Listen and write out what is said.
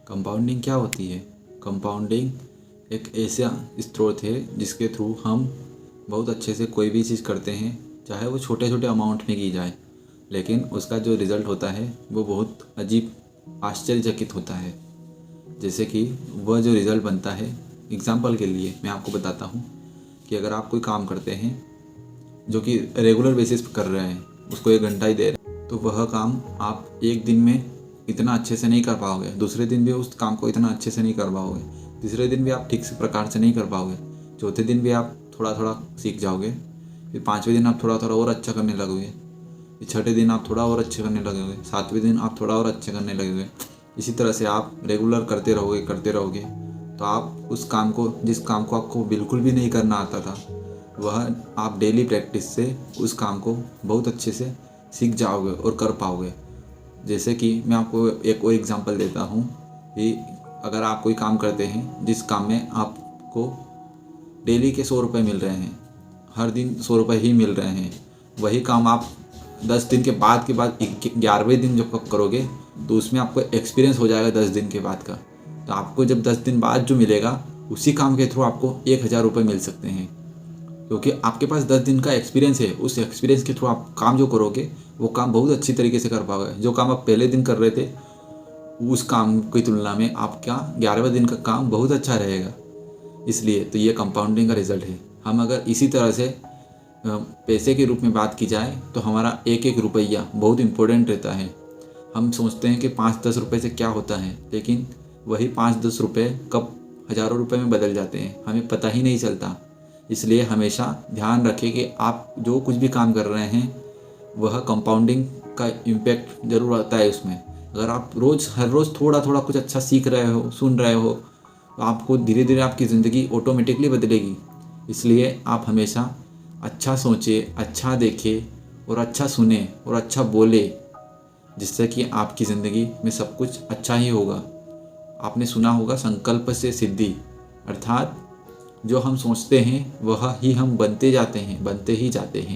Compounding क्या होती है? कंपाउंडिंग एक ऐसा स्रोत है जिसके थ्रू हम बहुत अच्छे से कोई भी चीज़ करते हैं, चाहे वो छोटे छोटे अमाउंट में की जाए, लेकिन उसका जो रिज़ल्ट होता है वो बहुत अजीब आश्चर्यचकित होता है। जैसे कि वह जो रिज़ल्ट बनता है, एग्ज़ाम्पल के लिए मैं आपको बताता हूँ कि अगर आप कोई काम करते हैं जो कि रेगुलर बेसिस पर कर रहे हैं, उसको 1 घंटा ही दे रहे हैं, तो वह काम आप एक दिन में इतना अच्छे से नहीं कर पाओगे, दूसरे दिन भी उस काम को इतना अच्छे से नहीं कर पाओगे, तीसरे दिन भी आप ठीक से प्रकार से नहीं कर पाओगे, चौथे दिन भी आप थोड़ा थोड़ा सीख जाओगे, फिर 5वें दिन आप थोड़ा थोड़ा और अच्छा करने लगोगे, फिर 6ठे दिन आप थोड़ा और अच्छे करने लगोगे, 7वें दिन आप थोड़ा और अच्छे करने लगोगे। इसी तरह से आप रेगुलर करते रहोगे तो आप उस काम को, जिस काम को आपको बिल्कुल भी नहीं करना आता था, वह आप डेली प्रैक्टिस से उस काम को बहुत अच्छे से सीख जाओगे और कर पाओगे। जैसे कि मैं आपको एक और एग्जांपल देता हूँ कि अगर आप कोई काम करते हैं जिस काम में आपको डेली के 100 रुपये मिल रहे हैं, हर दिन 100 रुपये ही मिल रहे हैं, वही काम आप 10 दिन के बाद 11वें दिन जब करोगे तो उसमें आपको एक्सपीरियंस हो जाएगा 10 दिन के बाद का। तो आपको जब 10 दिन बाद जो मिलेगा उसी काम के थ्रू आपको 1000 रुपये मिल सकते हैं, क्योंकि आपके पास 10 दिन का एक्सपीरियंस है। उस एक्सपीरियंस के थ्रू आप काम जो करोगे वो काम बहुत अच्छी तरीके से कर पाओगे। जो काम आप पहले दिन कर रहे थे उस काम की तुलना में आपका 11वें दिन का काम बहुत अच्छा रहेगा। इसलिए तो ये कंपाउंडिंग का रिजल्ट है। हम अगर इसी तरह से पैसे के रूप में बात की जाए तो हमारा एक एक रुपया बहुत इम्पोर्टेंट रहता है। हम सोचते हैं कि 5-10 रुपये से क्या होता है, लेकिन वही 5-10 रुपये कब हज़ारों रुपये में बदल जाते हैं, हमें पता ही नहीं चलता। इसलिए हमेशा ध्यान रखें कि आप जो कुछ भी काम कर रहे हैं वह कंपाउंडिंग का इम्पैक्ट ज़रूर आता है उसमें। अगर आप हर रोज़ थोड़ा थोड़ा कुछ अच्छा सीख रहे हो, सुन रहे हो, तो आपको धीरे धीरे आपकी ज़िंदगी ऑटोमेटिकली बदलेगी। इसलिए आप हमेशा अच्छा सोचें, अच्छा देखें और अच्छा सुने और अच्छा बोले, जिससे कि आपकी ज़िंदगी में सब कुछ अच्छा ही होगा। आपने सुना होगा संकल्प से सिद्धि, अर्थात जो हम सोचते हैं वह ही हम बनते ही जाते हैं।